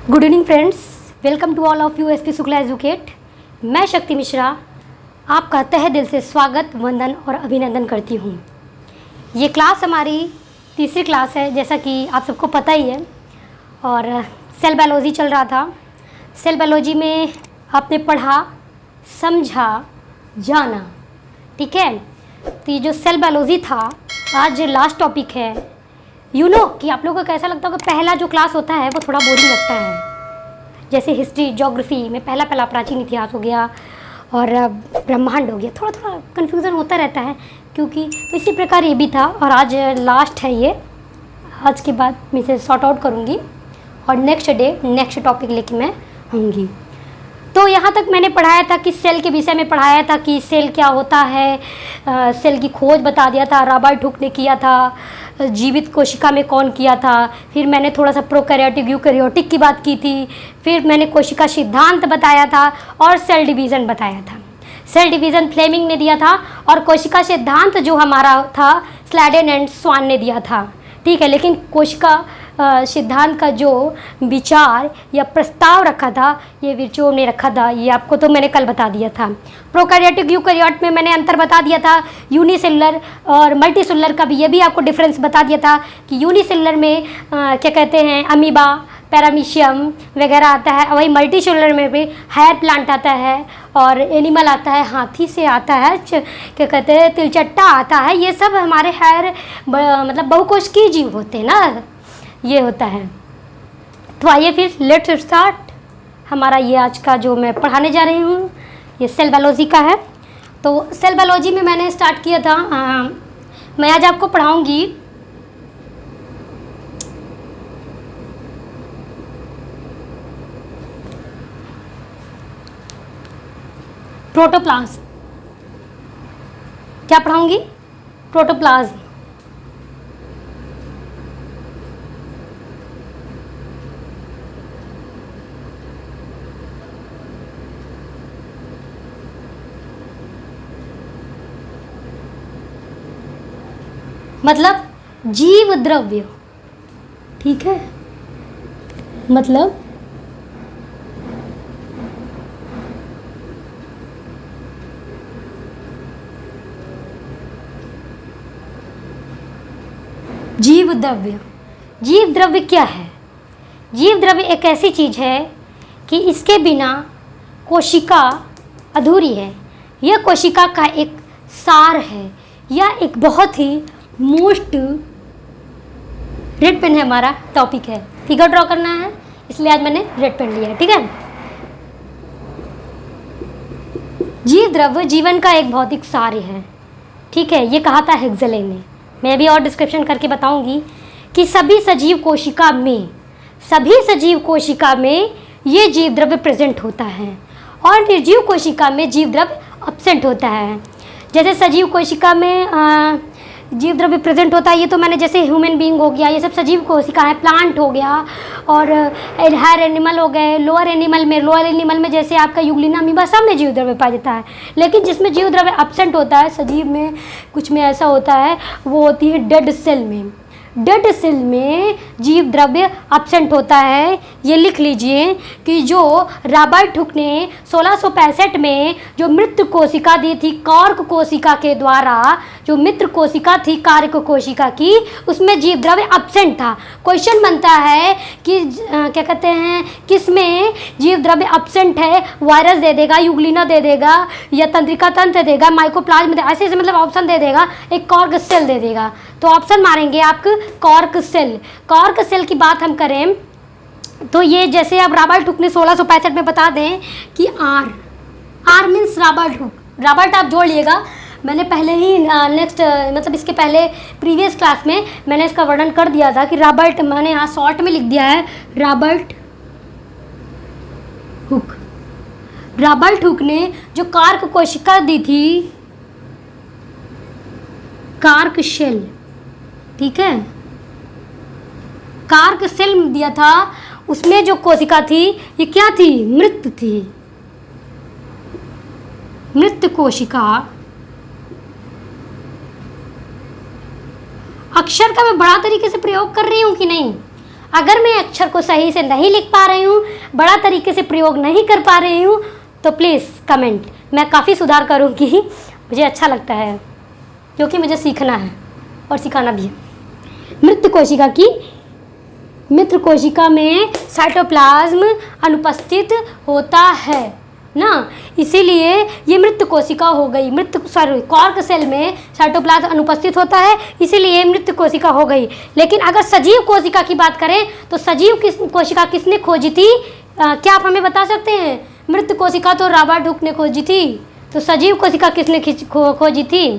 Good evening friends, welcome to all of you S P Shukla Educate. मैं शक्ति मिश्रा आपका तहे दिल से स्वागत, वंदन और अभिनंदन करती हूँ। ये क्लास हमारी तीसरी क्लास है, जैसा कि आप सबको पता ही है। और सेल बायोलॉजी चल रहा था। सेल बायोलॉजी में आपने पढ़ा, समझा, जाना, ठीक है। तो ये जो सेल बायोलॉजी था, आज लास्ट टॉपिक है। कि आप लोगों को कैसा लगता होगा, पहला जो क्लास होता है वो थोड़ा बोरिंग लगता है। जैसे हिस्ट्री, ज्योग्राफी में पहला प्राचीन इतिहास हो गया और ब्रह्मांड हो गया, थोड़ा थोड़ा कन्फ्यूज़न होता रहता है, क्योंकि तो इसी प्रकार ये भी था। और आज लास्ट है ये, आज के बाद मैं इसे सॉर्ट आउट करूँगी और नेक्स्ट टॉपिक लेके मैं आऊँगी। तो यहाँ तक मैंने पढ़ाया था कि सेल के विषय में पढ़ाया था कि सेल क्या होता है, सेल की खोज बता दिया था, रॉबर्ट हुक ने किया था। जीवित कोशिका में कौन किया था, फिर मैंने थोड़ा सा प्रोकैरियोटिक यूकैरियोटिक की बात की थी, फिर मैंने कोशिका सिद्धांत बताया था और सेल डिवीज़न बताया था। सेल डिवीज़न फ्लेमिंग ने दिया था और कोशिका सिद्धांत जो हमारा था स्लैडेन एंड स्वान ने दिया था, ठीक है। लेकिन कोशिका सिद्धांत का जो विचार या प्रस्ताव रखा था ये विर्चोव ने रखा था। ये आपको तो मैंने कल बता दिया था। प्रोकैरियोटिक यूकैरियोट में मैंने अंतर बता दिया था, यूनिसेलुलर और मल्टीसेलुलर का भी ये भी आपको डिफरेंस बता दिया था कि यूनिसेलुलर में क्या कहते हैं, अमीबा, पैरामीशियम वगैरह आता है। वही मल्टीसेलुलर में भी हेयर प्लांट आता है और एनिमल आता है, हाथी से आता है, क्या कहते हैं, तिलचट्टा आता है। ये सब हमारे हेयर मतलब बहुकोशिकीय जीव होते हैं ना, ये होता है। तो आइए फिर लेट्स स्टार्ट। हमारा ये आज का जो मैं पढ़ाने जा रही हूँ ये सेल बायोलॉजी का है। तो सेल बायोलॉजी में मैंने स्टार्ट किया था, मैं आज आपको पढ़ाऊँगी प्रोटोप्लाज्म। क्या पढ़ाऊँगी? प्रोटोप्लाज्म। मतलब जीव द्रव्य, ठीक है। मतलब जीव द्रव्य। जीव द्रव्य क्या है? जीव द्रव्य एक ऐसी चीज़ है कि इसके बिना कोशिका अधूरी है। यह कोशिका का एक सार है, यह एक बहुत ही मोस्ट रेड पेन है, हमारा टॉपिक है। फिगर ड्रॉ करना है, इसलिए आज मैंने रेड पेन लिया है, ठीक है। जीव द्रव्य जीवन का एक भौतिक सार है, ठीक है। ये कहा था हेक्सले ने। मैं भी और डिस्क्रिप्शन करके बताऊंगी कि सभी सजीव कोशिका में ये जीव द्रव्य प्रेजेंट होता है और निर्जीव कोशिका में जीव द्रव्य एब्सेंट होता है। जैसे सजीव कोशिका में जीव द्रव्य प्रेजेंट होता है, ये तो मैंने जैसे ह्यूमन बीइंग हो गया, ये सब सजीव कोशिका है। प्लांट हो गया और हायर एनिमल हो गए। लोअर एनिमल में जैसे आपका यूग्लिना अमीबा, सब में जीव द्रव्य पाया जाता है। लेकिन जिसमें जीव द्रव्य एब्सेंट होता है सजीव में, कुछ में ऐसा होता है, वो होती है डेड सेल में। डेड सेल में जीव द्रव्य एब्सेंट होता है। ये लिख लीजिए कि जो रॉबर्ट हुक ने 1665 में जो मृत कोशिका दी थी कॉर्क कोशिका के द्वारा, जो मित्र कोशिका थी कार्क कोशिका की, उसमें जीव द्रव्य एब्सेंट था। क्वेश्चन बनता है कि क्या कहते हैं, किसमें जीव द्रव्य एब्सेंट है? वायरस दे देगा, यूग्लिना दे देगा, या तंत्रिका तंत्र देगा, माइकोप्लाज्म ऐसे मतलब ऑप्शन दे देगा, एक कॉर्क सेल दे देगा। तो ऑप्शन मारेंगे आप कॉर्क सेल। कॉर्क सेल की बात हम करें तो ये जैसे अब रॉबर्ट हुक ने 1665 में बता दें कि R means Robert Hooke. Robert आप जोड़ लिएगा, मैंने पहले ही मतलब इसके पहले प्रीवियस क्लास में मैंने इसका वर्णन कर दिया था कि रॉबर्ट, मैंने यहाँ शॉर्ट में लिख दिया है रॉबर्ट हुक। रॉबर्ट हुक ने जो कार्क कोशिका दी थी, कार्क सेल, ठीक है, कार्क सेल दिया था, उसमें जो कोशिका थी ये क्या थी? मृत थी। मृत कोशिका। अक्षर का मैं बड़ा तरीके से प्रयोग कर रही हूँ कि नहीं? अगर मैं अक्षर को सही से नहीं लिख पा रही हूँ, बड़ा तरीके से प्रयोग नहीं कर पा रही हूँ, तो प्लीज़ कमेंट, मैं काफ़ी सुधार करूँगी। मुझे अच्छा लगता है क्योंकि मुझे सीखना है और सिखाना भी है। मृत कोशिका में साइटोप्लाज्म अनुपस्थित होता है ना, इसीलिए ये मृत कोशिका हो गई। कॉर्क सेल में साइटोप्लाज्म अनुपस्थित होता है, इसीलिए मृत कोशिका हो गई। लेकिन अगर सजीव कोशिका की बात करें तो सजीव कोशिका किसने खोजी थी? क्या आप हमें बता सकते हैं? मृत कोशिका तो रॉबर्ट हुक ने खोजी थी, तो सजीव कोशिका किसने खोजी थी?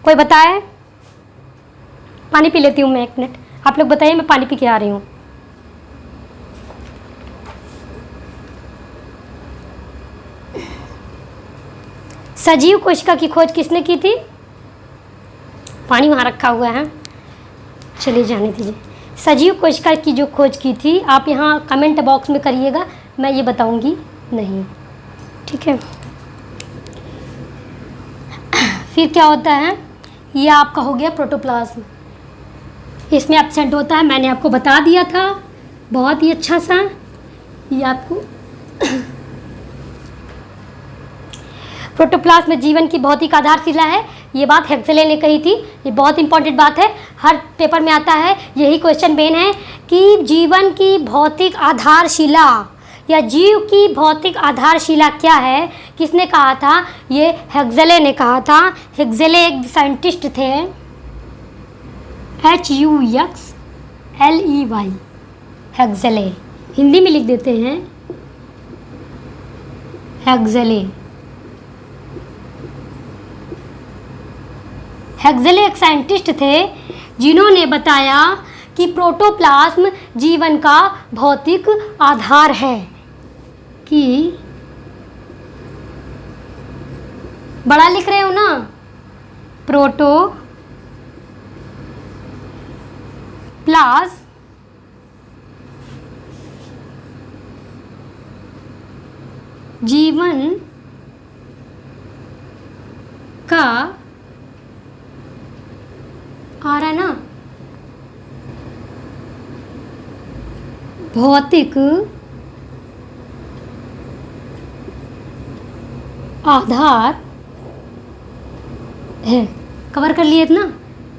कोई बताए? पानी पी लेती हूँ मैं, 1 मिनट आप लोग बताइए, मैं पानी पी के आ रही हूँ। सजीव कोशिका की खोज किसने की थी? पानी वहाँ रखा हुआ है, चलिए जाने दीजिए। सजीव कोशिका की जो खोज की थी, आप यहाँ कमेंट बॉक्स में करिएगा, मैं ये बताऊँगी नहीं, ठीक है। फिर क्या होता है? ये आपका हो गया प्रोटोप्लाज्म, इसमें एब्सेंट होता है, मैंने आपको बता दिया था बहुत ही अच्छा सा। ये आपको प्रोटोप्लाज्म में जीवन की भौतिक आधारशिला है, ये बात हेक्सेले ने कही थी, ये बहुत इंपॉर्टेंट बात है, हर पेपर में आता है, यही क्वेश्चन मेन है कि जीवन की भौतिक आधारशिला या जीव की भौतिक आधारशिला क्या है, किसने कहा था? ये हेक्सेले ने कहा था। हेक्सेले एक साइंटिस्ट थे, HUXLEY, हेक्सेले, हिंदी में लिख देते हैं हेक्सेले। हेक्सेले एक साइंटिस्ट थे जिन्होंने बताया कि प्रोटोप्लाज्म जीवन का भौतिक आधार है। कि बड़ा लिख रहे हो ना, प्रोटोप्लाज्म जीवन का आ रहा है ना भौतिक आधार है। कवर कर लिए ना,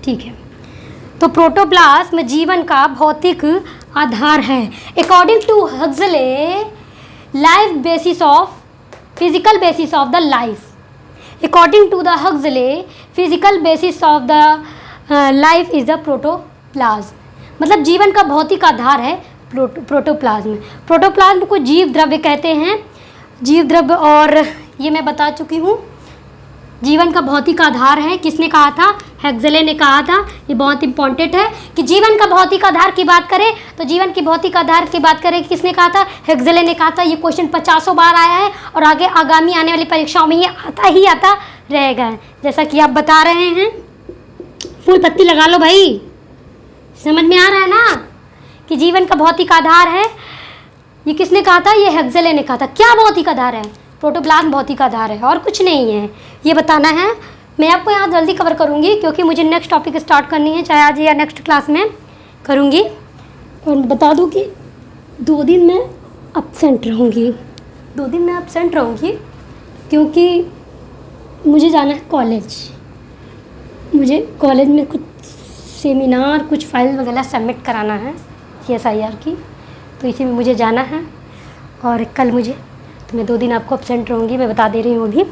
ठीक है। तो प्रोटोप्लाज्म जीवन का भौतिक आधार है। According to Huxley, life basis of physical basis of the life, according to the Huxley physical basis of the life is the protoplasm, मतलब जीवन का भौतिक आधार है प्रोटोप्लाज्म। प्रोटोप्लाज्म को जीव द्रव्य कहते हैं, जीव द्रव्य, और ये मैं बता चुकी हूँ, जीवन का भौतिक आधार है। किसने कहा था? हेक्सेले ने कहा था। ये बहुत इंपॉर्टेंट है कि जीवन का भौतिक आधार की बात करें तो जीवन की भौतिक आधार की बात करें, किसने कहा था? हेक्सेले ने कहा था। ये क्वेश्चन 50 बार आया है और आगे आगामी आने वाली परीक्षाओं में ये आता रहेगा, जैसा कि आप बता रहे हैं। फूल पत्ती लगा लो भाई, समझ में आ रहा है ना कि जीवन का भौतिक आधार है। ये किसने कहा था? ये हेक्सेले ने कहा था। क्या भौतिक आधार है? प्रोटोप्लाज्म भौतिक आधार है और कुछ नहीं है, ये बताना है। मैं आपको यहाँ जल्दी कवर करूँगी क्योंकि मुझे नेक्स्ट टॉपिक स्टार्ट करनी है, चाहे आज या नेक्स्ट क्लास में करूँगी। और बता दूँ कि 2 दिन मैं एब्सेंट रहूँगी, 2 दिन मैं एब्सेंट रहूँगी क्योंकि मुझे जाना है कॉलेज। मुझे कॉलेज में कुछ सेमिनार, कुछ फाइल वगैरह सबमिट कराना है CSIR की, तो इसी में मुझे जाना है। और कल मुझे, तो मैं 2 दिन आपको एब्सेंट रहूँगी, मैं बता दे रही हूँ अभी।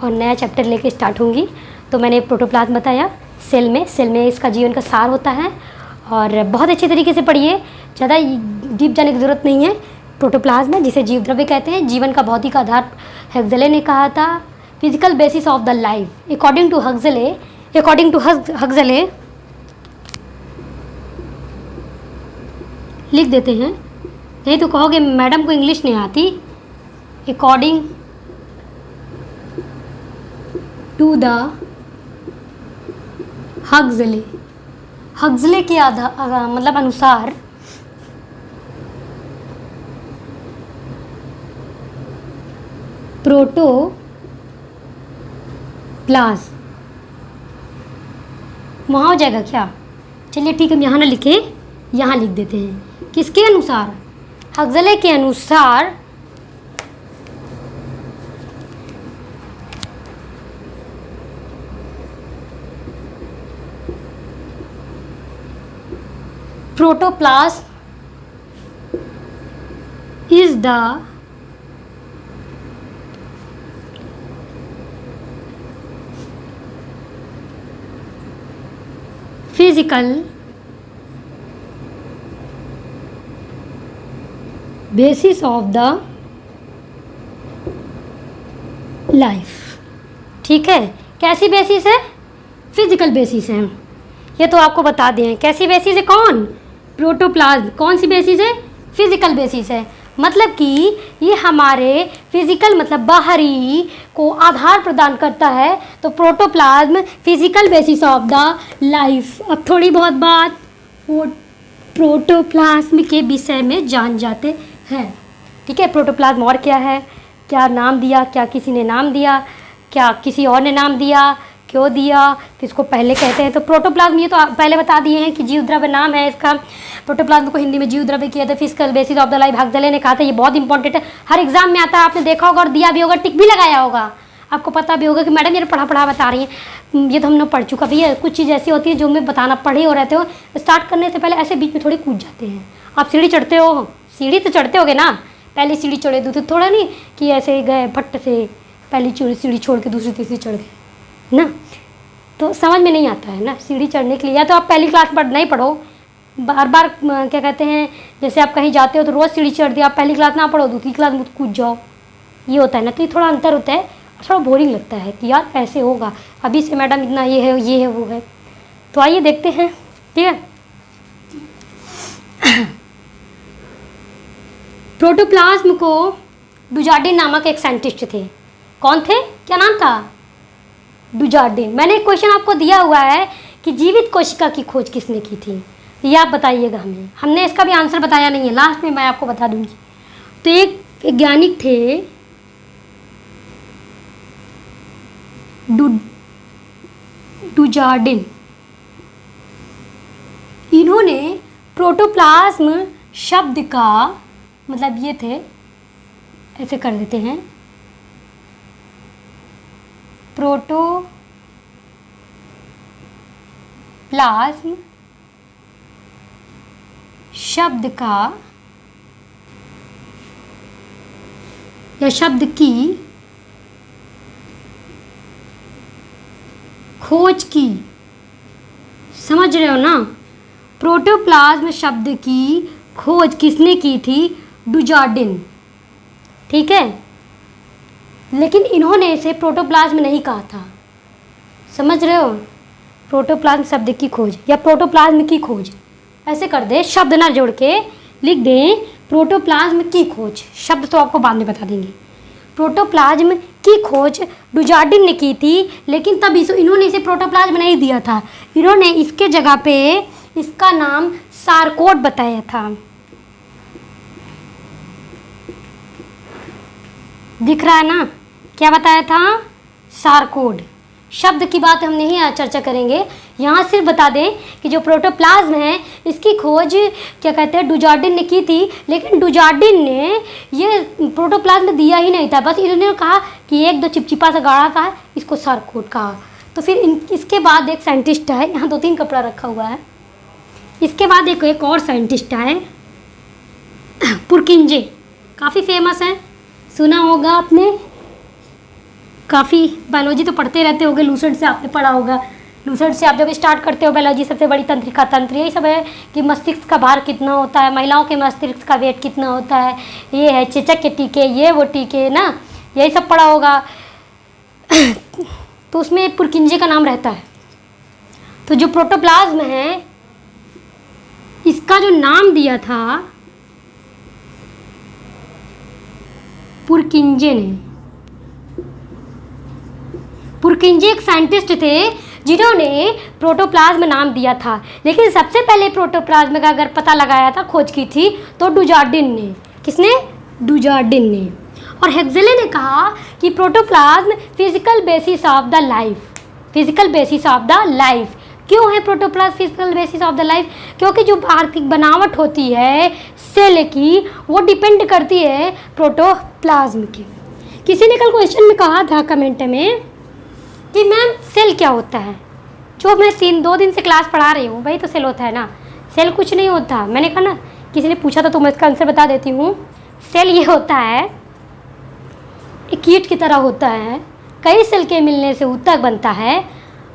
और नया चैप्टर लेके स्टार्ट होंगी। तो मैंने प्रोटोप्लाज्म बताया, सेल में इसका जीवन का सार होता है और बहुत अच्छे तरीके से पढ़िए, ज़्यादा डीप जाने की ज़रूरत नहीं है। प्रोटोप्लाज्म है जिसे जीव द्रव्य कहते हैं, जीवन का भौतिक आधार हेक्सेले ने कहा था। Physical basis of the life according to Huxley लिख देते हैं, नहीं तो कहोगे मैडम को इंग्लिश नहीं आती। अकॉर्डिंग टू द हेक्सेले के मतलब अनुसार प्रोटोप्लाज्म वहाँ हो जाएगा क्या? चलिए ठीक है, हम यहाँ ना लिखें, यहाँ लिख देते हैं। किसके अनुसार? हक्सले के अनुसार protoplasm is the physical basis of the life। ठीक है, कैसी बेसिस है? फिजिकल बेसिस है। ये तो आपको बता दें कैसी बेसिस है। कौन? प्रोटोप्लाज्म। कौन सी बेसिस है? फिजिकल बेसिस है। मतलब कि ये हमारे फिजिकल मतलब बाहरी को आधार प्रदान करता है। तो protoplasm physical basis of the life. अब थोड़ी बहुत बात प्रोटोप्लाज्म के विषय में जान जाते हैं। ठीक है, प्रोटोप्लाज्म और क्या है, क्या नाम दिया, क्या किसी ने नाम दिया, क्या किसी और ने नाम दिया, क्यों दिया, किसको पहले कहते हैं। तो प्रोटोप्लाज्म ये तो पहले बता दिए हैं कि जीव द्रव्य नाम है इसका। प्रोटोप्लाज्म को हिंदी में जीव द्रव्य किया था। Physical basis of the life Huxley ने कहा था। ये बहुत इंपॉर्टेंट है, हर एग्जाम में आता है, आपने देखा होगा और दिया भी होगा, टिक भी लगाया होगा। आपको पता भी होगा कि मैडम ये पढ़ा बता रही हैं। ये तो हमने पढ़ चुका भैया। कुछ चीज़ ऐसी होती है जो हमें बताना पढ़े हो रहते हो, स्टार्ट करने से पहले ऐसे बीच में थोड़ी कूद जाते हैं। आप सीढ़ी चढ़ते हो, सीढ़ी तो चढ़ते होगे ना, पहली सीढ़ी चढ़े दूसरी, थोड़ा नहीं कि ऐसे गए फट से पहली सीढ़ी छोड़ के दूसरी तीसरी चढ़ गए ना, तो समझ में नहीं आता है ना। सीढ़ी चढ़ने के लिए या तो आप पहली क्लास नहीं पढ़ो, बार बार क्या कहते हैं, जैसे आप कहीं जाते हो तो रोज़ सीढ़ी चढ़ दिया, आप पहली क्लास ना पढ़ो दूसरी क्लास में कूद जाओ, ये होता है ना। तो ये थोड़ा अंतर होता है, थोड़ा बोरिंग लगता है कि यार ऐसे होगा, अभी से मैडम इतना ये है वो है। तो आइए देखते हैं। ठीक है, प्रोटोप्लाज्म को डुजार्डिन नामक एक साइंटिस्ट थे। कौन थे? क्या नाम था? डुजार्डिन। मैंने एक क्वेश्चन आपको दिया हुआ है कि जीवित कोशिका की खोज किसने की थी, ये आप बताइएगा। हमने इसका भी आंसर बताया नहीं है, लास्ट में मैं आपको बता दूंगी। तो एक वैज्ञानिक थे डुजार्डिन। इन्होंने प्रोटोप्लाज्म शब्द का मतलब ये थे, ऐसे कर देते हैं, प्रोटोप्लाज्म शब्द का या शब्द की खोज की। समझ रहे हो ना? प्रोटोप्लाज्म शब्द की खोज किसने की थी? डुजार्डिन। ठीक है, लेकिन इन्होंने इसे प्रोटोप्लाज्म नहीं कहा था। समझ रहे हो? प्रोटोप्लाज्म शब्द की खोज या प्रोटोप्लाज्म की खोज, ऐसे कर दे, शब्द ना जोड़ के लिख दें प्रोटोप्लाज्म की खोज। शब्द तो आपको बाद में बता देंगे। प्रोटोप्लाज्म की खोज डुजार्डिन ने की थी, लेकिन तब इन्होंने इसे प्रोटोप्लाज्म नहीं दिया था। इन्होंने इसके जगह पे इसका नाम सारकोड बताया था। दिख रहा है ना? क्या बताया था? सारकोड। शब्द की बात हम नहीं आज चर्चा करेंगे, यहाँ सिर्फ बता दें कि जो प्रोटोप्लाज्म है इसकी खोज क्या कहते हैं डुजार्डिन ने की थी, लेकिन डुजार्डिन ने ये प्रोटोप्लाज्म दिया ही नहीं था। बस इन्होंने कहा कि एक दो चिपचिपा सा गाढ़ा था, इसको सारकोड कहा। तो फिर इसके बाद एक साइंटिस्ट है, यहाँ 2-3 कपड़ा रखा हुआ है। इसके बाद एक और साइंटिस्ट आए, पुरकिंजे, काफ़ी फेमस है, सुना होगा आपने। काफ़ी बायोलॉजी तो पढ़ते रहते होगे, लूसेंट से आपने पढ़ा होगा। लूसेंट से आप जब स्टार्ट करते हो बायोलॉजी, सबसे बड़ी तंत्रिका तंत्र, यही सब है कि मस्तिष्क का भार कितना होता है, महिलाओं के मस्तिष्क का वेट कितना होता है, ये है चेचक के टीके, ये वो टीके ना, यही सब पढ़ा होगा। तो उसमें पुरकिंजे का नाम रहता है। तो जो प्रोटोप्लाज्म है इसका जो नाम दिया था पुरकिंजे ने। पुरकिंजे एक साइंटिस्ट थे जिन्होंने प्रोटोप्लाज्म नाम दिया था, लेकिन सबसे पहले प्रोटोप्लाज्म का अगर पता लगाया था, खोज की थी, तो डुजार्डिन ने। किसने? डुजार्डिन ने। और हक्सले ने कहा कि protoplasm physical basis of the life, physical basis of the life. क्यों है protoplasm physical basis of the life? क्योंकि जो आर्थिक बनावट होती है सेल की वो डिपेंड करती है प्रोटोप्लाज्म की। किसी ने कल क्वेश्चन में कहा था कमेंट में कि मैम सेल क्या होता है? जो मैं 2 दिन से क्लास पढ़ा रही हूँ वही तो सेल होता है ना। सेल कुछ नहीं होता। मैंने कहा ना, किसी ने पूछा था तो मैं इसका आंसर बता देती हूँ। सेल ये होता है, एक कीट की तरह होता है, कई सेल के मिलने से ऊतक बनता है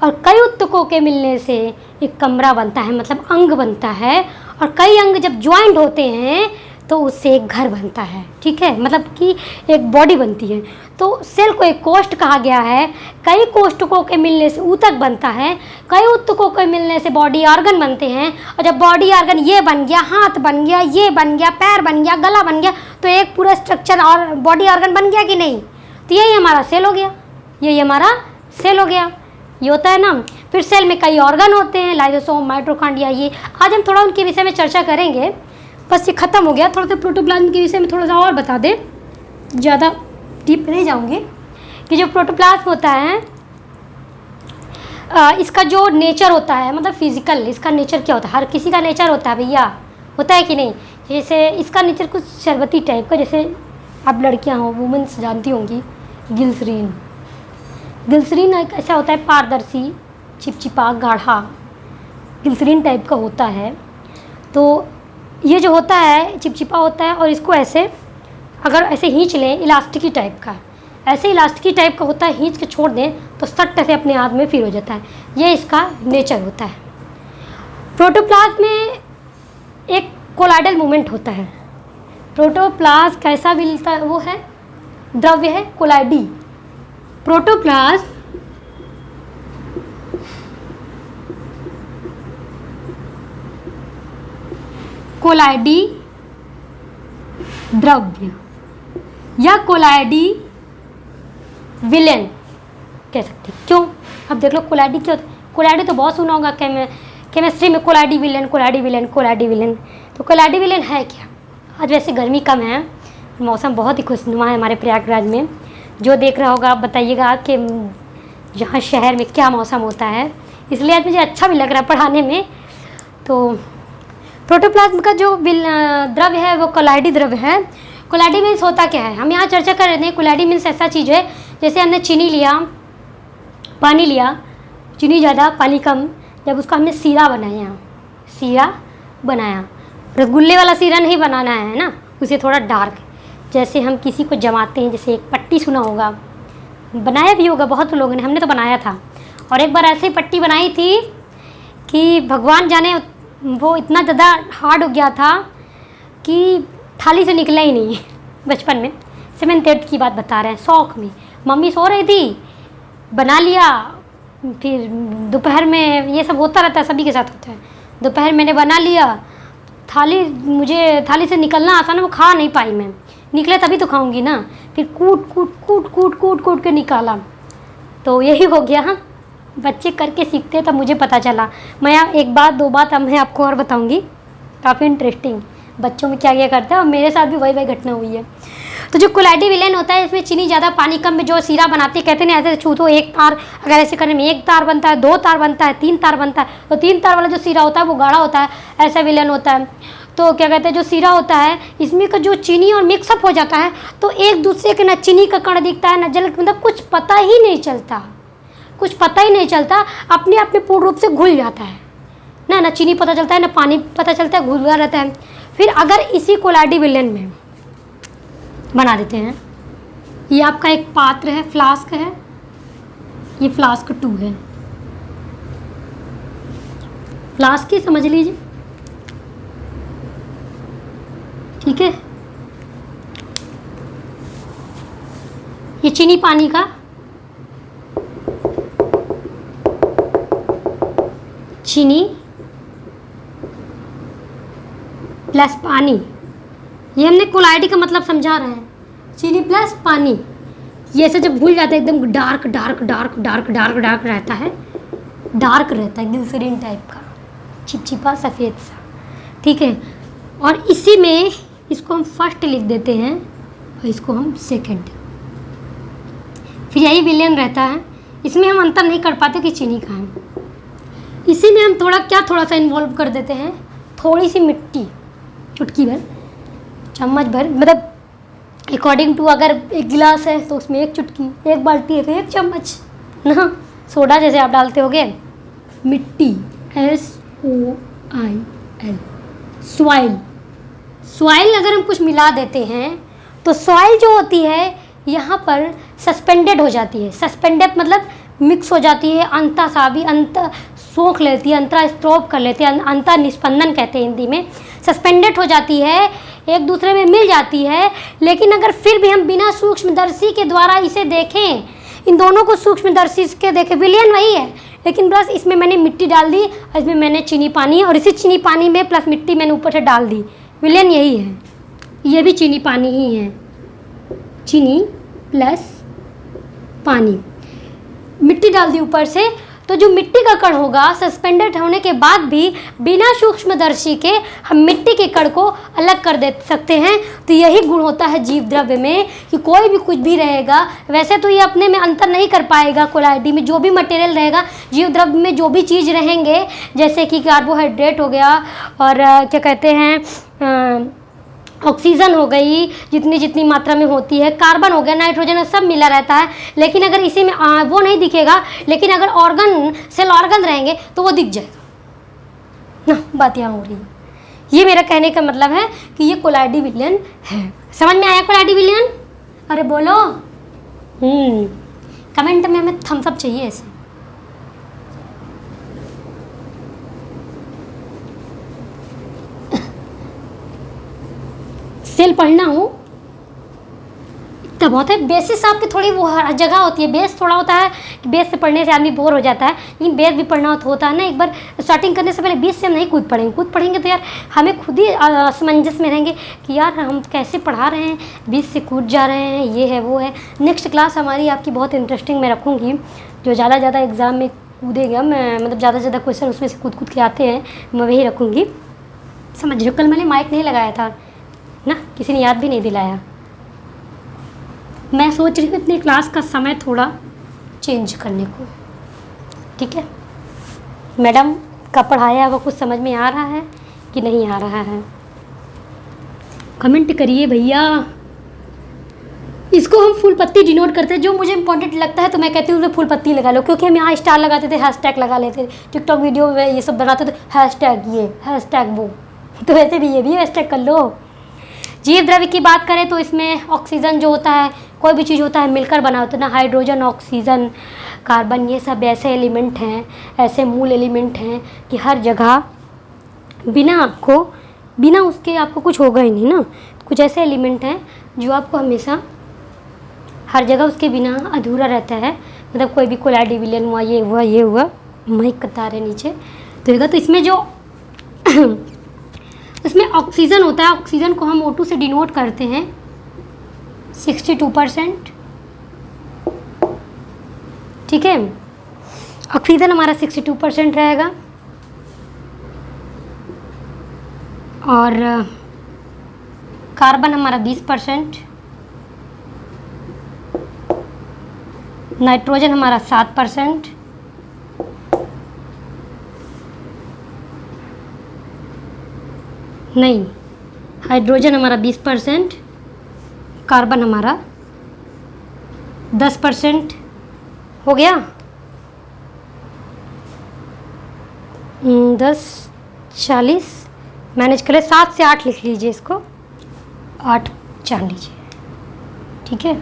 और कई ऊतकों के मिलने से एक कमरा बनता है, मतलब अंग बनता है। और कई अंग जब ज्वाइंट होते हैं तो उससे एक घर बनता है, ठीक है, मतलब कि एक बॉडी बनती है। तो सेल को एक कोष्ठ कहा गया है। कई कोष्ठकों के मिलने से ऊतक बनता है, कई ऊतकों के मिलने से बॉडी ऑर्गन बनते हैं। और जब बॉडी ऑर्गन ये बन गया, हाथ बन गया, ये बन गया, पैर बन गया, गला बन गया, तो एक पूरा स्ट्रक्चर और बॉडी ऑर्गन बन गया कि नहीं? तो यही हमारा सेल हो गया, यही हमारा सेल हो गया। ये होता है ना। फिर सेल में कई ऑर्गन होते हैं, लाइसोसोम, माइटोकॉन्ड्रिया। ये आज हम थोड़ा उनके विषय में चर्चा करेंगे। बस ये ख़त्म हो गया। थोड़ा सा प्रोटोप्लाज्म के विषय में थोड़ा सा और बता दें, ज़्यादा डीप नहीं जाऊँगी। कि जो प्रोटोप्लाज्म होता है इसका जो नेचर होता है, मतलब फिजिकल, इसका नेचर क्या होता है? हर किसी का नेचर होता है भैया, होता है कि नहीं? जैसे इसका नेचर कुछ शरबती टाइप का, जैसे आप लड़कियाँ हो, वुमेन्स जानती होंगी, ग्लिसरीन। ग्लिसरीन एक ऐसा होता है पारदर्शी, चिपचिपा, गाढ़ा, ग्लिसरीन टाइप का होता है। तो ये जो होता है चिपचिपा होता है और इसको ऐसे अगर ऐसे खींच लें, इलास्टिकी टाइप का, ऐसे इलास्टिकी टाइप का होता है, खींच के छोड़ दें तो सट से अपने हाथ में फिर हो जाता है। ये इसका नेचर होता है। प्रोटोप्लाज्म में एक कोलाइडल मूवमेंट होता है। प्रोटोप्लाज्म कैसा मिलता है? वो है द्रव्य है कोलाइडी। प्रोटोप्लाज्म कोलाइडी द्रव्य या कोलाइडी विलेन कह सकते हैं। क्यों? अब देख लो कोलाइडी क्या होता है। कोलाइडी तो बहुत सुना होगा केमिस्ट्री में, कोलाइडी विलेन, कोलाइडी विलेन, कोलाइडी विलेन। तो कोलाइडी विलेन है क्या? आज वैसे गर्मी कम है, मौसम बहुत ही खुशनुमा है हमारे प्रयागराज में। जो देख रहा होगा आप बताइएगा कि यहाँ शहर में क्या मौसम होता है। इसलिए आज मुझे अच्छा भी लग रहा है पढ़ाने में। तो प्रोटोप्लाज्म का जो द्रव्य है वो कोलाइडी द्रव्य है। कोलाइडी मीन्स होता क्या है, हम यहाँ चर्चा कर रहे थे। कोलाइडी मीन्स ऐसा चीज़ है जैसे हमने चीनी लिया, पानी लिया, चीनी ज़्यादा पानी कम, जब उसका हमने सीरा बनाया, रसगुल्ले वाला सीरा नहीं बनाना है ना, उसे थोड़ा डार्क, जैसे हम किसी को जमाते हैं, जैसे एक पट्टी सुना होगा, बनाया भी होगा बहुत लोगों ने, हमने तो बनाया था। और एक बार ऐसे पट्टी बनाई थी कि भगवान जाने वो इतना ज़्यादा हार्ड हो गया था कि थाली से निकला ही नहीं। बचपन में 7th 8th की बात बता रहे हैं, शौक में मम्मी सो रही थी, बना लिया। फिर दोपहर में ये सब होता रहता है, सभी के साथ होता है। दोपहर मैंने बना लिया, मुझे थाली से निकलना आसान है, वो खा नहीं पाई मैं। निकले तभी तो खाऊंगी ना। फिर कूट के निकाला। तो यही हो गया। हाँ, बच्चे करके सीखते तब मुझे पता चला। मैं एक बात 2 बात अब मैं आपको और बताऊंगी, काफ़ी इंटरेस्टिंग, बच्चों में क्या क्या करता है। और मेरे साथ भी वही घटना हुई है। तो जो कोलाइडी विलेन होता है, इसमें चीनी ज़्यादा पानी कम में जो सीरा बनाते हैं, कहते हैं ऐसे छू तो एक तार, अगर ऐसे करने में 1 तार बनता है, 2 तार बनता है, 3 तार बनता है। तो 3 तार वाला जो सीरा होता है वो गाढ़ा होता है, ऐसा विलेन होता है। तो क्या कहते हैं, जो सीरा होता है इसमें का जो चीनी और मिक्सअप हो जाता है तो एक दूसरे के ना चीनी का कण दिखता है ना जल, मतलब कुछ पता ही नहीं चलता, अपने आप में पूर्ण रूप से घुल जाता है ना चीनी पता चलता है ना पानी पता चलता है, घुला रहता है। फिर अगर इसी कोलाइडी विलेन में बना देते हैं, ये आपका एक पात्र है, फ्लास्क है, ये फ्लास्क 2 है। फ्लास्क ही समझ लीजिए, ठीक है। ये चीनी पानी का, चीनी प्लस पानी, ये हमने कोलाइडी का मतलब समझा रहे हैं। चीनी प्लस पानी, ये ऐसे जब घुल जाता है एकदम डार्क रहता है, डार्क रहता है, ग्लिसरीन टाइप का, चिपचिपा सफ़ेद सा, ठीक है। और इसी में इसको हम फर्स्ट लिख देते हैं और इसको हम सेकंड। फिर यही विलेन रहता है, इसमें हम अंतर नहीं कर पाते कि चीनी कहाँ है। इसी में हम थोड़ा सा इन्वॉल्व कर देते हैं, थोड़ी सी मिट्टी, चुटकी भर, चम्मच भर, मतलब अकॉर्डिंग टू अगर एक गिलास है तो उसमें एक चुटकी, एक बाल्टी है तो एक चम्मच ना। सोडा जैसे आप डालते होगे, मिट्टी, SOIL, सॉइल। सॉइल अगर हम कुछ मिला देते हैं तो सॉइल जो होती है यहाँ पर सस्पेंडेड हो जाती है। सस्पेंडेड मतलब मिक्स हो जाती है, अंता साबी, अंत सोख लेती है, अंतरा स्ट्रोप कर लेती है, अंतर निस्पंदन कहते हैं हिंदी में। सस्पेंडेड हो जाती है, एक दूसरे में मिल जाती है। लेकिन अगर फिर भी हम बिना सूक्ष्मदर्शी के द्वारा इसे देखें, इन दोनों को सूक्ष्मदर्शी के देखें, विलयन वही है, लेकिन बस इसमें मैंने मिट्टी डाल दी और इसमें मैंने चीनी पानी, और इसी चीनी पानी में प्लस मिट्टी मैंने ऊपर से डाल दी, विलयन यही है। ये भी चीनी पानी ही है, चीनी प्लस पानी, मिट्टी डाल दी ऊपर से। तो जो मिट्टी का कण होगा सस्पेंडेड होने के बाद भी बिना सूक्ष्मदर्शी के हम मिट्टी के कण को अलग कर दे सकते हैं। तो यही गुण होता है जीव द्रव्य में कि कोई भी कुछ भी रहेगा, वैसे तो ये अपने में अंतर नहीं कर पाएगा, कोलाइडी में जो भी मटेरियल रहेगा, जीव द्रव्य में जो भी चीज़ रहेंगे, जैसे कि कार्बोहाइड्रेट हो गया और क्या कहते हैं ऑक्सीजन हो गई, जितनी जितनी मात्रा में होती है, कार्बन हो गया, नाइट्रोजन, सब मिला रहता है। लेकिन अगर इसी में वो नहीं दिखेगा, लेकिन अगर ऑर्गन, सेल ऑर्गन रहेंगे तो वो दिख जाएगा ना। बात यहाँ हो रही है। ये मेरा कहने का मतलब है कि ये कोलाइडी विलयन है। समझ में आया कोलाइडी विलयन? अरे बोलो। कमेंट में हमें थम्स अप चाहिए ऐसे। सेल पढ़ना हो इतना बहुत है। बेसिस आपकी थोड़ी वो हर जगह होती है, बेस थोड़ा होता है कि बेस से पढ़ने से आदमी बोर हो जाता है, लेकिन बेस भी पढ़ना होता है ना। एक बार स्टार्टिंग करने से पहले बेस से हम नहीं कूद पढ़ेंगे तो यार हमें खुद ही असमंजस में रहेंगे कि यार हम कैसे पढ़ा रहे हैं, बेस से कूद जा रहे हैं, ये है वो है। नेक्स्ट क्लास हमारी आपकी बहुत इंटरेस्टिंग मैं रखूँगी, जो ज़्यादा एग्ज़ाम में कूदेगा, मैं मतलब ज़्यादा क्वेश्चन उसमें से कूद के आते हैं, मैं वही रखूँगी। समझ रहे हो? कल मैंने माइक नहीं लगाया था ना, किसी ने याद भी नहीं दिलाया। मैं सोच रही हूँ अपनी क्लास का समय थोड़ा चेंज करने को। ठीक है मैडम का पढ़ाया वो कुछ समझ में आ रहा है कि नहीं आ रहा है? कमेंट करिए भैया। इसको हम फुल पत्ती डिनोट करते हैं, जो मुझे इंपॉर्टेंट लगता है तो मैं कहती हूँ उसमें फुल पत्ती लगा लो, क्योंकि हम यहाँ स्टार लगाते थे, हैशटैग लगा लेते थे, टिकटॉक वीडियो में ये सब बनाते थे, हैशटैग ये हैशटैग वो, तो वैसे भी ये भी हैशटैग कर लो। जीव द्रव्य की बात करें तो इसमें ऑक्सीजन जो होता है, कोई भी चीज़ होता है मिलकर बना होता है ना, हाइड्रोजन, ऑक्सीजन, कार्बन, ये सब ऐसे एलिमेंट हैं, ऐसे मूल एलिमेंट हैं कि हर जगह बिना उसके आपको कुछ होगा ही नहीं ना। कुछ ऐसे एलिमेंट हैं जो आपको हमेशा हर जगह उसके बिना अधूरा रहता है। मतलब कोई भी कोलाइडी विलयन हुआ, ये हुआ, माइक कता रहे नीचे तो इसमें जो इसमें ऑक्सीजन होता है, ऑक्सीजन को हम O2 से डिनोट करते हैं 62%। ठीक है, ऑक्सीजन हमारा 62% रहेगा और कार्बन हमारा 20%, नाइट्रोजन हमारा 7%, नहीं, हाइड्रोजन हमारा 20%, कार्बन हमारा 10% हो गया। 10 40 मैनेज करें, 7 से 8 लिख लीजिए, इसको 8 जान लीजिए। ठीक है,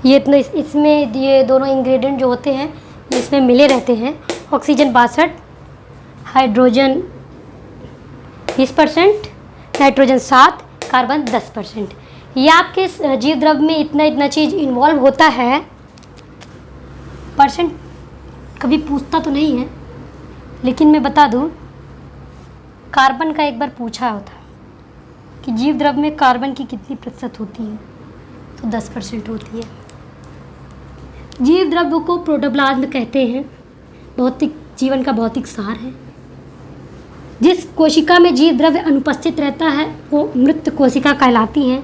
ये इतना इसमें ये दोनों इंग्रेडिएंट जो होते हैं ये इसमें मिले रहते हैं। Oxygen 62, hydrogen 20%, nitrogen 7, carbon 10%। ये आपके जीव द्रव्य में इतना चीज़ इन्वॉल्व होता है। परसेंट कभी पूछता तो नहीं है, लेकिन मैं बता दूं, कार्बन का एक बार पूछा होता कि जीव द्रव्य में कार्बन की कितनी प्रतिशत होती है, तो 10% होती है। जीव द्रव्य को प्रोटोप्लाज्म कहते हैं, भौतिक जीवन का भौतिक सार है। जिस कोशिका में जीव द्रव्य अनुपस्थित रहता है वो मृत कोशिका कहलाती हैं।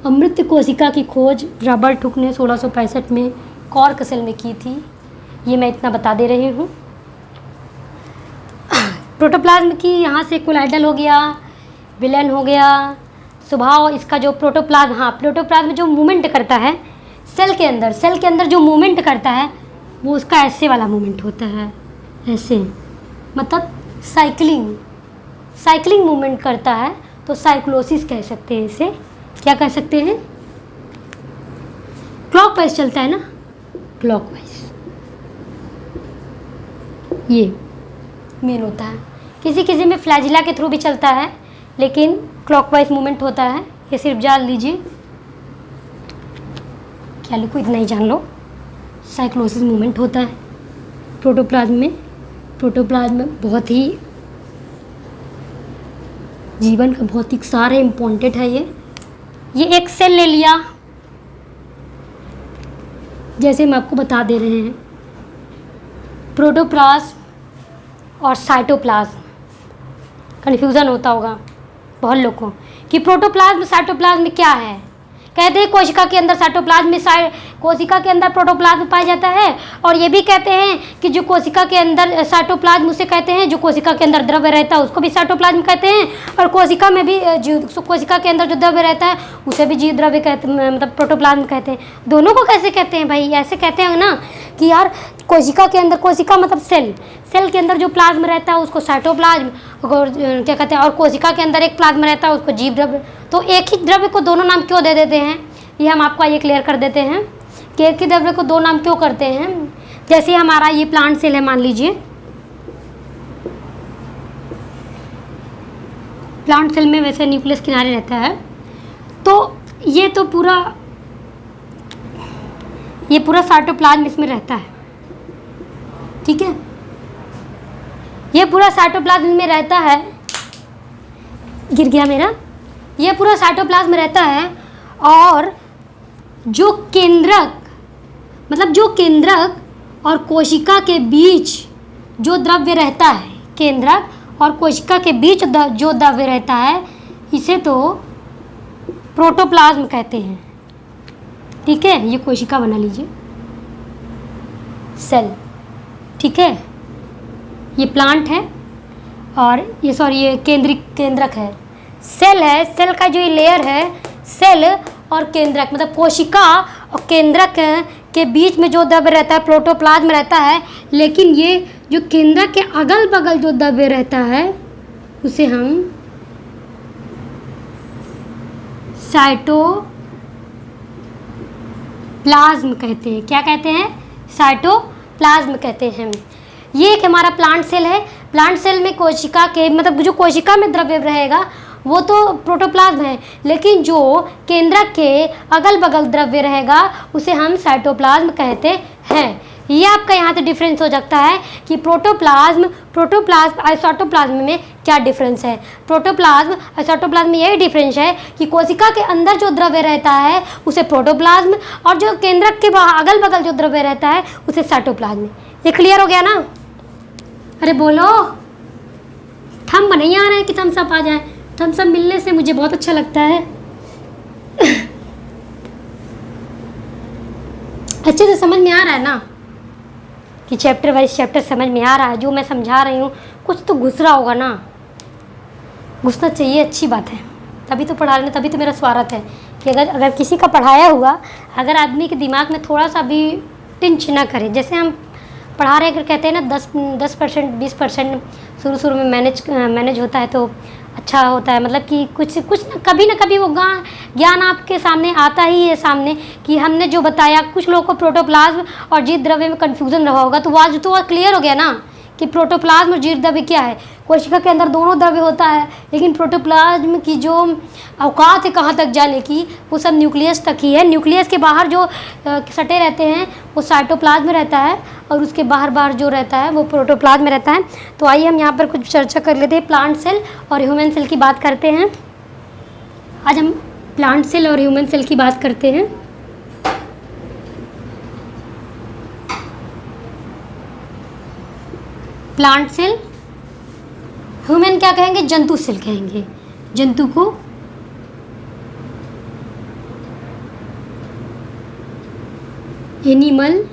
और मृत कोशिका की खोज रॉबर्ट हुक ने 1665 में कॉर्क सेल में की थी। ये मैं इतना बता दे रही हूँ। प्रोटोप्लाज्म की यहाँ से कोलाइडल हो गया, विलेन हो गया, स्वभाव इसका जो प्रोटोप्लाज्म, हाँ प्रोटोप्लाज्म जो मूवमेंट करता है सेल के अंदर जो मूवमेंट करता है वो उसका ऐसे वाला मूवमेंट होता है, ऐसे मतलब साइक्लिंग मूवमेंट करता है, तो साइक्लोसिस कह सकते हैं इसे। क्या कह सकते हैं? क्लॉकवाइज चलता है ना, क्लॉकवाइज ये मेन होता है। किसी किसी में फ्लैजिला के थ्रू भी चलता है, लेकिन क्लॉकवाइज मूवमेंट होता है। ये सिर्फ जान लीजिए, क्या लिखो इतना ही जान लो, साइक्लोसिस मूवमेंट होता है प्रोटोप्लाज्म में। प्रोटोप्लाज्म में बहुत ही जीवन का भौतिक सार है, इम्पोर्टेंट है ये एक सेल ले लिया, जैसे हम आपको बता दे रहे हैं, प्रोटोप्लाज्म और साइटोप्लाज्म। कन्फ्यूज़न होता होगा बहुत लोगों को कि प्रोटोप्लाज्म साइटोप्लाज्म में क्या है। कहते हैं कोशिका के अंदर साइटोप्लाज्म में कोशिका के अंदर प्रोटोप्लाज्म पाया जाता है, और ये भी कहते हैं कि जो कोशिका के अंदर साइटोप्लाज्म उसे कहते हैं जो कोशिका के अंदर द्रव्य रहता है उसको भी साइटोप्लाज्म कहते हैं, और कोशिका में भी कोशिका के अंदर जो द्रव्य रहता है उसे भी जीव द्रव्य कहते हैं, मतलब प्रोटोप्लाज्म कहते हैं। दोनों को कैसे कहते हैं भाई? ऐसे कहते हैं ना कि यार कोशिका के अंदर, कोशिका मतलब सेल के अंदर जो प्लाज्म रहता है उसको साइटोप्लाज्म, और क्या कहते हैं, और कोशिका के अंदर एक प्लाज्म रहता है उसको जीव द्रव्य। तो एक ही द्रव्य को दोनों नाम क्यों दे देते हैं, ये हम आपको ये क्लियर कर देते हैं कि एक ही द्रव्य को दो नाम क्यों करते हैं। जैसे हमारा ये प्लांट सेल है, मान लीजिए प्लांट सेल में वैसे न्यूक्लियस किनारे रहता है, तो ये पूरा साइटोप्लाज्म इसमें रहता है, ठीक है। ये पूरा साइटोप्लाज्म में रहता है, गिर गया मेरा, ये पूरा साइटोप्लाज्म रहता है, और जो केंद्रक और कोशिका के बीच जो द्रव्य रहता है, केंद्रक और कोशिका के बीच जो द्रव्य रहता है इसे तो प्रोटोप्लाज्म कहते हैं, ठीक है। ये कोशिका बना लीजिए, सेल, ठीक है। ये प्लांट है और ये केंद्रक है, सेल है। सेल का जो ये लेयर है, सेल और केंद्रक मतलब कोशिका और केंद्रक के बीच में जो द्रव्य रहता है प्रोटोप्लाज्म रहता है, लेकिन ये जो केंद्रक के अगल बगल जो द्रव्य रहता है उसे हम साइटोप्लाज्म कहते हैं। क्या कहते हैं? साइटोप्लाज्म कहते हैं। ये एक हमारा प्लांट सेल है। प्लांट सेल में कोशिका के मतलब जो कोशिका में द्रव्य रहेगा वो तो प्रोटोप्लाज्म है, लेकिन जो केंद्रक के अगल बगल द्रव्य रहेगा उसे हम साइटोप्लाज्म कहते हैं। ये आपका यहाँ से डिफरेंस हो सकता है कि प्रोटोप्लाज्म और साइटोप्लाज्म में क्या डिफरेंस है। प्रोटोप्लाज्म और साइटोप्लाज्म में यही डिफरेंस है कि कोशिका के अंदर जो द्रव्य रहता है उसे प्रोटोप्लाज्म, और जो केंद्रक के अगल बगल जो द्रव्य रहता है उसे साइटोप्लाज्म। ये क्लियर हो गया ना? अरे बोलो, थंब नहीं आ रहे हैं कि थम्स अप आ जाए। थम्स अप मिलने से मुझे बहुत अच्छा लगता है। अच्छे से समझ में आ रहा है ना कि चैप्टर वाइज चैप्टर समझ में आ रहा है? जो मैं समझा रही हूँ कुछ तो घुस रहा होगा ना, घुसना चाहिए, अच्छी बात है। तभी तो पढ़ा रहे, तभी तो मेरा स्वागत है कि अगर किसी का पढ़ाया हुआ अगर आदमी के दिमाग में थोड़ा सा भी टिंच ना करे, जैसे हम पढ़ा रहे हैं, कहते हैं ना 10% 20% शुरू में मैनेज होता है तो अच्छा होता है। मतलब कि कुछ कभी ना कभी वो ज्ञान आपके सामने आता ही है सामने, कि हमने जो बताया। कुछ लोगों को प्रोटोप्लाज्म और जीव द्रव्य में कन्फ्यूज़न रहा होगा, तो आज तो क्लियर हो गया ना कि प्रोटोप्लाज्म और जीव द्रव्य क्या है। कोशिका के अंदर दोनों द्रव्य होता है, लेकिन प्रोटोप्लाज्म की जो औकात है कहाँ तक जाने की, वो सब न्यूक्लियस तक ही है। न्यूक्लियस के बाहर जो सटे रहते हैं वो साइटोप्लाज्म रहता है, और उसके बाहर जो रहता है वो प्रोटोप्लाज्म में रहता है। तो आइए हम यहाँ पर कुछ चर्चा कर लेते हैं। प्लांट सेल और ह्यूमन सेल की बात करते हैं। आज हम प्लांट सेल और ह्यूमन सेल की बात करते हैं। प्लांट सेल, ह्यूमन क्या कहेंगे? जंतु सेल कहेंगे। जंतु को एनिमल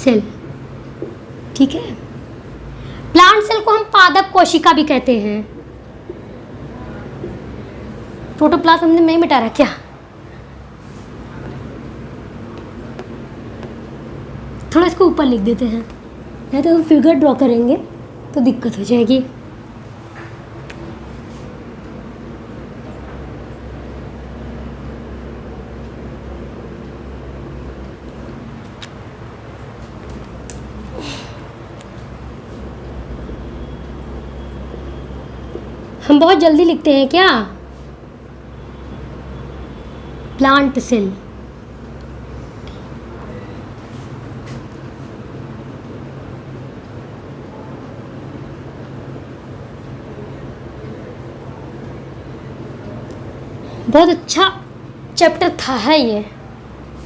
सेल, ठीक है। प्लांट सेल को हम पादप कोशिका भी कहते हैं। प्रोटोप्लाज्म हमने नहीं मिटा रहा क्या? थोड़ा इसको ऊपर लिख देते हैं, नहीं तो हम फिगर ड्रॉ करेंगे तो दिक्कत हो जाएगी। हम बहुत जल्दी लिखते हैं क्या? प्लांट सेल, बहुत अच्छा चैप्टर था है ये,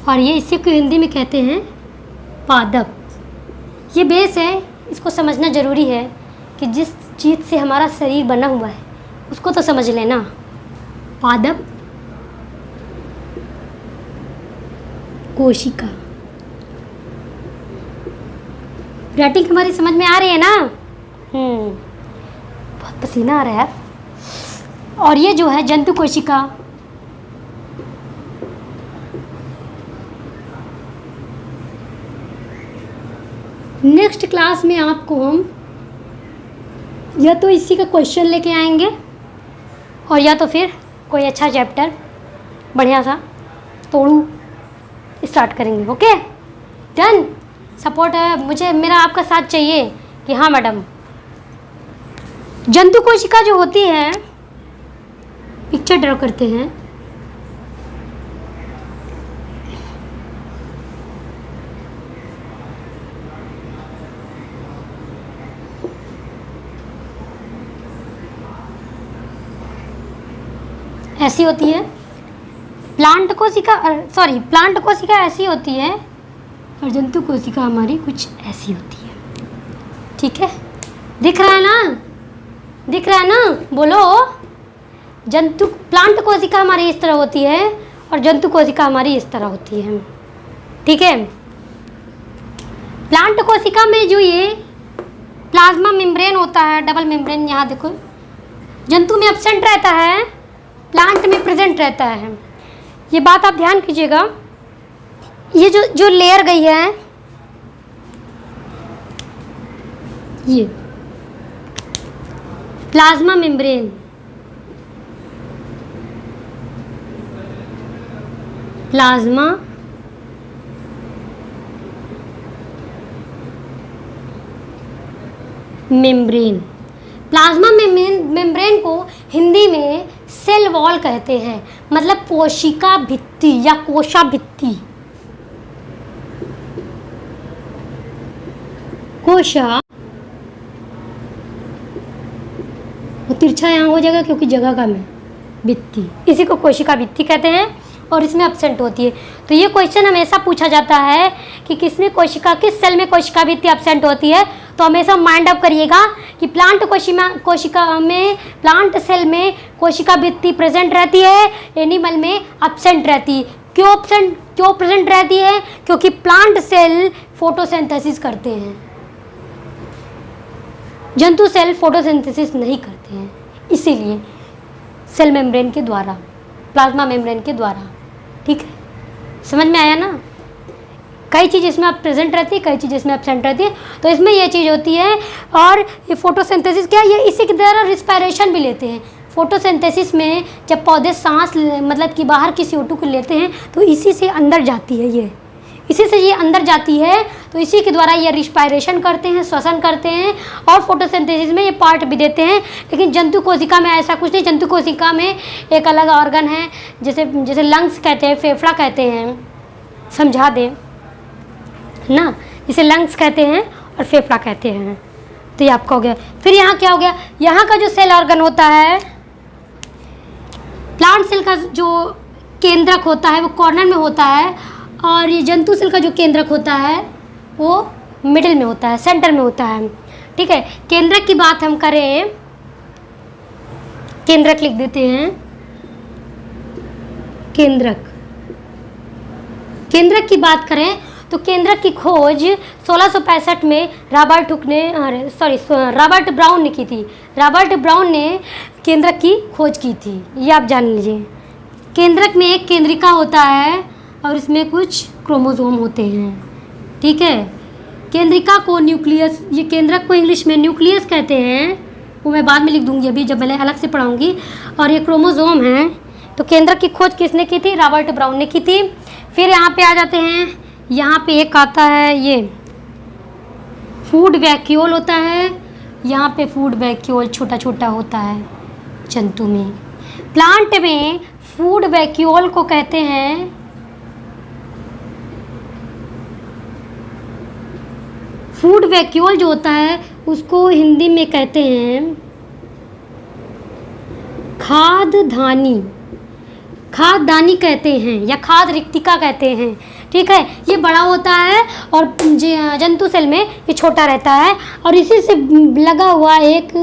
और ये इसी को हिंदी में कहते हैं पादप। ये बेस है, इसको समझना ज़रूरी है कि जिस चीज़ से हमारा शरीर बना हुआ है उसको तो समझ लेना। पादप कोशिका, राइटिंग हमारी समझ में आ रही है ना? बहुत पसीना आ रहा है। और ये जो है जंतु कोशिका, नेक्स्ट क्लास में आपको हम या तो इसी का क्वेश्चन लेके आएंगे और या तो फिर कोई अच्छा चैप्टर बढ़िया सा तोड़ू स्टार्ट करेंगे। Okay done. सपोर्ट है मुझे, मेरा आपका साथ चाहिए कि हाँ मैडम। जंतु कोशिका जो होती है, पिक्चर ड्रॉ करते हैं। ऐसी होती है प्लांट कोशिका, प्लांट कोशिका ऐसी होती है और जंतु कोशिका हमारी कुछ ऐसी होती है, ठीक है। दिख रहा है ना? दिख रहा है ना? बोलो। प्लांट कोशिका हमारी इस तरह होती है और जंतु कोशिका हमारी इस तरह होती है, ठीक है। प्लांट कोशिका में जो ये प्लाज्मा मेम्ब्रेन होता है, डबल मेम्ब्रेन, यहाँ देखो, जंतु में एब्सेंट रहता है, प्लांट में प्रेजेंट रहता है। ये बात आप ध्यान कीजिएगा। ये जो लेयर गई है, ये plasma membrane, plasma membrane, plasma membrane को हिंदी में सेल वॉल कहते हैं, मतलब कोशिका भित्ति या कोशा भित्ति। कोशा तिरछा यहाँ हो जाएगा क्योंकि जगह कम है, भित्ति, इसी को कोशिका भित्ति कहते हैं और इसमें एब्सेंट होती है। तो ये क्वेश्चन हमेशा पूछा जाता है कि किस सेल में कोशिका भित्ति एब्सेंट होती है। तो हमेशा माइंड अप करिएगा कि प्लांट सेल में कोशिका भित्ति प्रेजेंट रहती है, एनिमल में एब्सेंट रहती है। क्यों प्रेजेंट रहती है? क्योंकि प्लांट सेल फोटोसिंथेसिस करते हैं, जंतु सेल फोटोसिंथेसिस नहीं करते हैं, इसीलिए सेल मेम्ब्रेन के द्वारा, प्लाज्मा मेम्ब्रेन के द्वारा, ठीक है। समझ में आया ना? कई चीज़ इसमें प्रेजेंट रहती है, कई चीज़ इसमें एब्सेंट रहती है। तो इसमें ये चीज़ होती है। और ये फोटोसिंथेसिस क्या है? ये इसी के द्वारा रिस्पायरेशन भी लेते हैं। फोटोसिंथेसिस में जब पौधे सांस मतलब कि बाहर की CO2 को लेते हैं तो इसी से अंदर जाती है, इसी से ये अंदर जाती है, तो इसी के द्वारा ये रिस्पायरेशन करते हैं, श्वसन करते हैं और फोटोसिंथेसिस में ये पार्ट भी देते हैं। लेकिन जंतु कोशिका में ऐसा कुछ नहीं। जंतु कोशिका में एक अलग ऑर्गन है, जैसे लंग्स कहते हैं, फेफड़ा कहते हैं, समझा दें ना, इसे लंग्स कहते हैं और फेफड़ा कहते हैं। तो ये आपका हो गया। फिर यहाँ क्या हो गया? यहाँ का जो सेल ऑर्गन होता है, प्लांट सेल का जो केंद्रक होता है वो कॉर्नर में होता है, और ये जंतु सेल का जो केंद्रक होता है वो मिडिल में होता है, सेंटर में होता है, ठीक है। केंद्रक की बात हम करें, केंद्रक लिख देते हैं, केंद्रक की बात करें तो केंद्रक की खोज 1665 में रॉबर्ट ब्राउन ने की थी। रॉबर्ट ब्राउन ने केंद्रक की खोज की थी, ये आप जान लीजिए। केंद्रक में एक केंद्रिका होता है और इसमें कुछ क्रोमोसोम होते हैं, ठीक है। केंद्रिका को न्यूक्लियस, ये केंद्रक को इंग्लिश में न्यूक्लियस कहते हैं, वो मैं बाद में लिख दूंगी अभी जब मैं अलग से पढ़ाऊंगी। और ये क्रोमोसोम हैं। तो केंद्रक की खोज किसने की थी? रॉबर्ट ब्राउन ने की थी। फिर यहाँ पे आ जाते हैं, यहाँ पे एक आता है ये फूड वैक्यूल होता है। यहाँ पे फूड वैक्यूल छोटा छोटा होता है जंतु में। प्लांट में फूड वैक्यूल को कहते हैं फूड वैक्यूल जो होता है उसको हिंदी में कहते हैं खाद्यदानी, खाद्यदानी कहते हैं या खाद्य रिक्तिका कहते हैं, ठीक है। ये बड़ा होता है और जंतु सेल में ये छोटा रहता है और इसी से लगा हुआ एक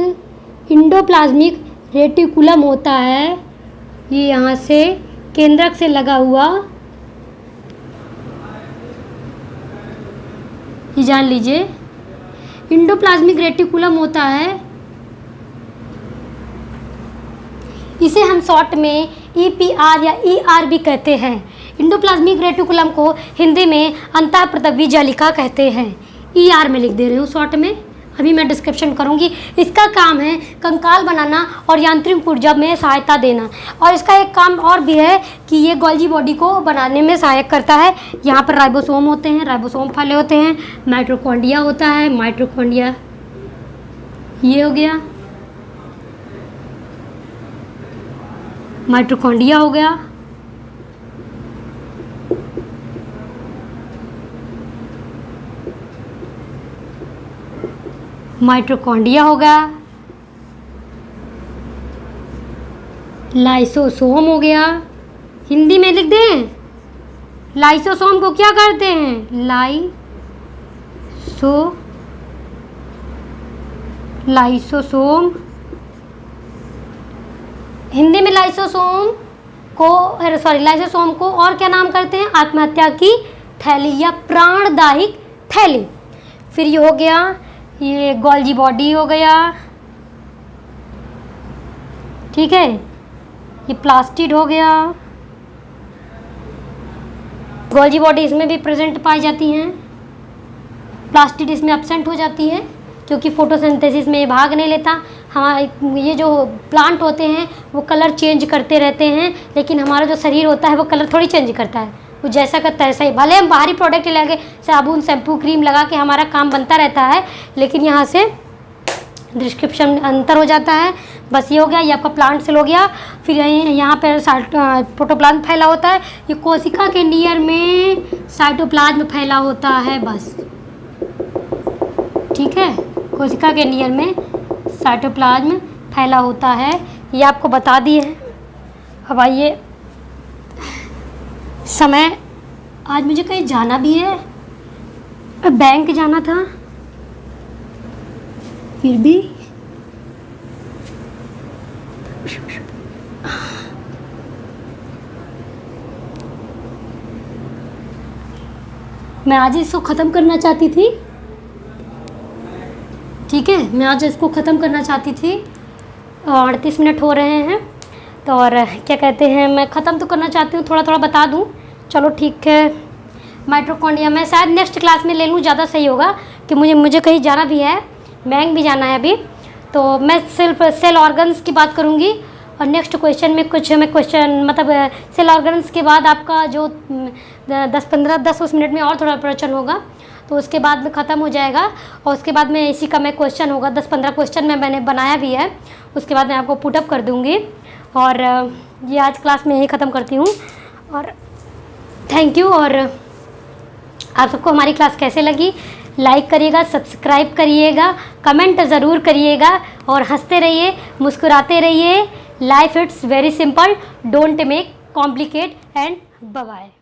इंडोप्लाज्मिक रेटिकुलम होता है। ये यहाँ से केंद्रक से लगा हुआ, ये जान लीजिए, इंडोप्लाज्मिक रेटिकुलम होता है। इसे हम शॉर्ट में EPR या ER भी कहते हैं। इंडोप्लाज्मिक रेटिकुलम को हिंदी में अंतःप्रतवी जालिका कहते हैं। ER में लिख दे रही हूँ शॉर्ट में, अभी मैं डिस्क्रिप्शन करूँगी। इसका काम है कंकाल बनाना और यांत्रिक ऊर्जा में सहायता देना। और इसका एक काम और भी है कि ये गोल्जी बॉडी को बनाने में सहायक करता है। यहाँ पर राइबोसोम होते हैं, राइबोसोम फैले होते हैं, माइटोकॉन्ड्रिया होता है, माइटोकॉन्ड्रिया ये हो गया, माइटोकॉन्ड्रिया हो गया, माइटोकॉन्ड्रिया होगा, लाइसोसोम हो गया। हिंदी में लिख दें, लाइसोसोम को क्या करते हैं? लाइसोसोम हिंदी में लाइसोसोम को और क्या नाम करते हैं? आत्महत्या की थैली या प्राणदायिक थैली। फिर ये हो गया, ये गोल्जी बॉडी हो गया, ठीक है। ये प्लास्टिड हो गया, गोल्जी बॉडी इसमें भी प्रेजेंट पाई जाती हैं, प्लास्टिड इसमें एब्सेंट हो जाती है क्योंकि फोटोसिंथेसिस में ये भाग नहीं लेता। हमारे ये जो प्लांट होते हैं वो कलर चेंज करते रहते हैं, लेकिन हमारा जो शरीर होता है वो कलर थोड़ी चेंज करता है, वो जैसा करता है सही। भले हम बाहरी प्रोडक्ट लगा के साबुन, शैम्पू, क्रीम लगा के हमारा काम बनता रहता है, लेकिन यहाँ से डिस्क्रिप्शन में अंतर हो जाता है। बस ये हो गया, ये आपका प्लांट सेल हो गया। फिर यहाँ पर प्रोटोप्लाज्म फैला होता है, ये कोशिका के नियर में साइटोप्लाज्म फैला होता है, बस ठीक है। कोशिका के नियर में साइटोप्लाज्म फैला होता है, ये आपको बता दिए हैं। अब आइए, समय, आज मुझे कहीं जाना भी है, बैंक जाना था, फिर भी मैं आज इसको ख़त्म करना चाहती थी, ठीक है। मैं आज इसको ख़त्म करना चाहती थी, 38 मिनट हो रहे हैं, तो और क्या कहते हैं, मैं ख़त्म तो करना चाहती हूँ, थोड़ा थोड़ा बता दूँ, चलो ठीक है। माइटोकॉन्ड्रिया मैं शायद नेक्स्ट क्लास में ले लूँ, ज़्यादा सही होगा कि मुझे कहीं जाना भी है, बैंक भी जाना है अभी, तो मैं सिर्फ सेल ऑर्गन्स की बात करूँगी। और नेक्स्ट क्वेश्चन में कुछ मैं क्वेश्चन मतलब सेल ऑर्गन्स के बाद आपका जो 10-15-10 मिनट में और थोड़ा प्रवचन होगा, तो उसके बाद में ख़त्म हो जाएगा। और उसके बाद में इसी का मैं क्वेश्चन होगा, 10-15 क्वेश्चन में मैंने बनाया भी है, उसके बाद मैं आपको पुटअप कर दूँगी। और ये आज क्लास में यही ख़त्म करती हूँ, और थैंक यू। और आप सबको हमारी क्लास कैसे लगी, लाइक करिएगा, सब्सक्राइब करिएगा, कमेंट ज़रूर करिएगा, और हंसते रहिए, मुस्कुराते रहिए। Life it's very simple, don't make complicate, and bye bye.